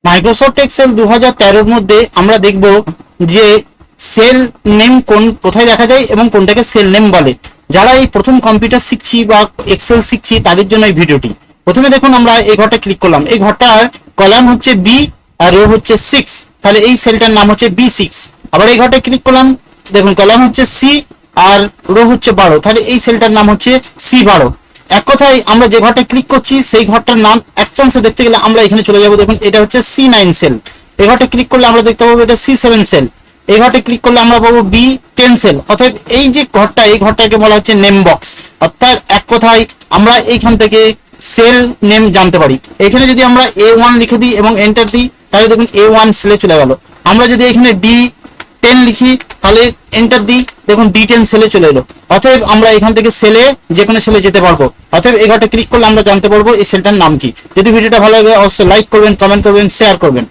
Microsoft Excel 2013 মধ্যে আমরা দেখব যে সেল নেম কোথায় দেখা যায় এবং কোনটাকে সেল নেম বলে। যারা এই প্রথম কম্পিউটার শিখছি বা এক্সেল শিখছি তাদের জন্য এই ভিডিওটি। প্রথমে দেখুন আমরা এই ঘরটা ক্লিক করলাম, এই ঘরটার কলাম হচ্ছে বি আর রো হচ্ছে 6, তাহলে এই সেলটার নাম হচ্ছে B6। আবার এই ঘরটা ক্লিক করলাম, দেখুন কলাম হচ্ছে সি আর রো হচ্ছে 12, তাহলে এই সেলটার নাম হচ্ছে C12। এক কথায় আমরা যে ঘরটা ক্লিক করছি সেই ঘরটার নাম এক চান্সে দেখতে গেলে আমরা এখানে চলে যাব। দেখুন এটা হচ্ছে C9 সেল। এই ঘরটা ক্লিক করলে আমরা দেখতে পাবো এটা C7 সেল। এই ঘরটা ক্লিক করলে আমরা পাবো B10 সেল। অর্থাৎ এই যে ঘরটা, এই ঘরটাকে বলা হচ্ছে নেম বক্স। অর্থাৎ এক কথায় আমরা এইখান থেকে সেল নেম জানতে পারি। এখানে যদি আমরা A1 লিখে দিই এবং এন্টার দিই তাহলে দেখুন A1 সেলে চলে গেল। আমরা যদি এখানে D10 লিখি তাহলে এন্টার দিই, দেখুন D10 সেলে চলে এলো। অতএব আমরা এখান থেকে সেলে যে কোনো সেলে যেতে পারবো। অতএব এই ঘরটা ক্লিক করলে আমরা জানতে পারবো এই সেলটার নাম কি। যদি ভিডিওটা ভালো লাগে অবশ্যই লাইক করবেন, কমেন্ট করবেন, শেয়ার করবেন।